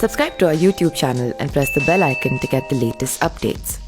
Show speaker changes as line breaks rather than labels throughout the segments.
Subscribe to our YouTube channel and press the bell icon to get the latest updates.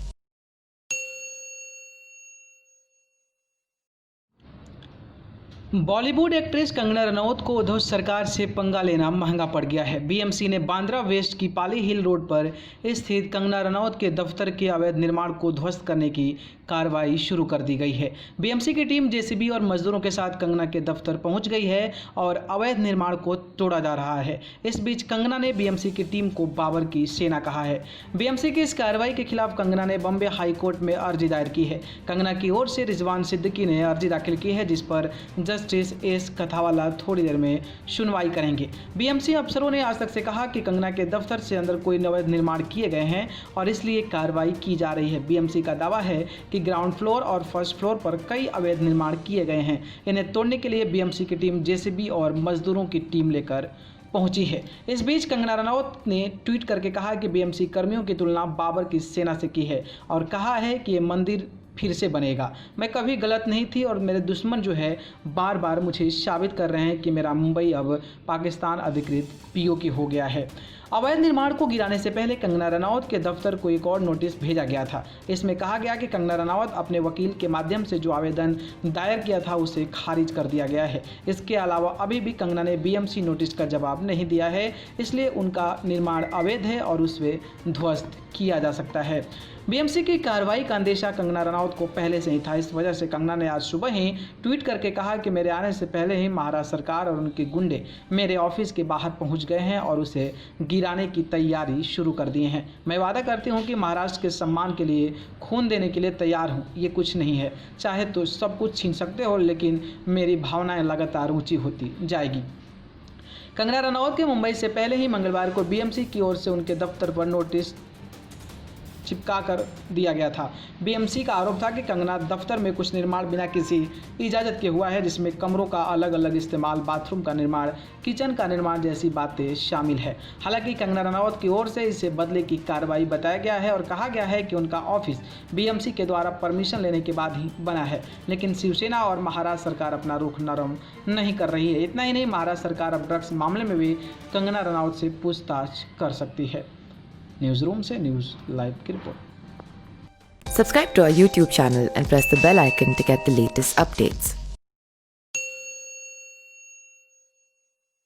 Bollywood actress Kangana Ranaut को उद्धव सरकार से पंगा लेना महंगा पड़ गया है। बीएमसी ने बांद्रा वेस्ट की पाली हिल रोड पर स्थित कंगना रनौत के दफ्तर के अवैध निर्माण को ध्वस्त करने की कार्रवाई शुरू कर दी गई है। बीएमसी की टीम जेसीबी और मजदूरों के साथ कंगना के दफ्तर पहुंच गई है और अवैध निर्माण को तोड़ा जा रहा है। इस बीच कंगना ने बीएमसी की टीम को बाबर की सेना कहा है। बीएमसी की इस कार्रवाई के खिलाफ कंगना ने बॉम्बे हाई कोर्ट में अर्जी दायर की है। कंगना की ओर से रिजवान सिद्दीकी ने अर्जी दाखिल की है, जिस पर जस्टिस एस कथावाला थोड़ी देर में सुनवाई करेंगे। बीएमसी अफसरों ने आज तक से कहा कि कंगना के दफ्तर से अंदर कोई अवैध निर्माण किए गए हैं और इसलिए कार्रवाई की जा रही है। बीएमसी का दावा है कि ग्राउंड फ्लोर और फर्स्ट फ्लोर पर कई अवैध निर्माण किए गए हैं। इन्हें तोड़ने के लिए बीएमसी की टीम जेसीबी और मजदूरों की टीम लेकर पहुंची है। इस बीच कंगना रनौत ने ट्वीट करके कहा कि बीएमसी कर्मियों की तुलना बाबर की सेना से की है और कहा है कि ये मंदिर फिर से बनेगा। मैं कभी गलत नहीं थी और मेरे दुश्मन जो है बार बार मुझे साबित कर रहे हैं कि मेरा मुंबई अब पाकिस्तान अधिकृत पीओके हो गया है। अवैध निर्माण को गिराने से पहले कंगना रनौत के दफ्तर को एक और नोटिस भेजा गया था। इसमें कहा गया कि कंगना रनौत अपने वकील के माध्यम से जो आवेदन दायर किया था उसे खारिज कर दिया गया है। इसके अलावा अभी भी कंगना ने बीएमसी नोटिस का जवाब नहीं दिया है, इसलिए उनका निर्माण अवैध है और उसे ध्वस्त किया जा सकता है। बीएमसी की कार्रवाई का अंदेशा कंगना रनौत को पहले से ही था। इस वजह से कंगना ने आज सुबह ही ट्वीट करके कहा कि मेरे आने से पहले ही महाराष्ट्र सरकार और उनके गुंडे मेरे ऑफिस के बाहर पहुंच गए हैं और उसे गिराने की तैयारी शुरू कर दिए हैं। मैं वादा करती हूं कि महाराष्ट्र के सम्मान के लिए खून देने के लिए तैयार हूं। ये कुछ नहीं है, चाहे तो सब कुछ छीन सकते हो, लेकिन मेरी भावनाएं लगातार ऊंची होती जाएगी। कंगना रनौत के मुंबई से पहले ही मंगलवार को बीएमसी की ओर से उनके दफ्तर पर नोटिस चिपका कर दिया गया था। बीएमसी का आरोप था कि कंगना दफ्तर में कुछ निर्माण बिना किसी इजाज़त के हुआ है, जिसमें कमरों का अलग अलग इस्तेमाल, बाथरूम का निर्माण, किचन का निर्माण जैसी बातें शामिल है। हालांकि कंगना रनौत की ओर से इसे बदले की कार्रवाई बताया गया है और कहा गया है कि उनका ऑफिस बीएमसी के द्वारा परमिशन लेने के बाद ही बना है, लेकिन शिवसेना और महाराष्ट्र सरकार अपना रुख नरम नहीं कर रही है। इतना ही नहीं, महाराष्ट्र सरकार अब ड्रग्स मामले में भी कंगना रनौत से पूछताछ कर सकती है। न्यूज़ रूम से न्यूज़ लाइव की report.
Subscribe to our YouTube channel and press the bell icon to get the latest updates.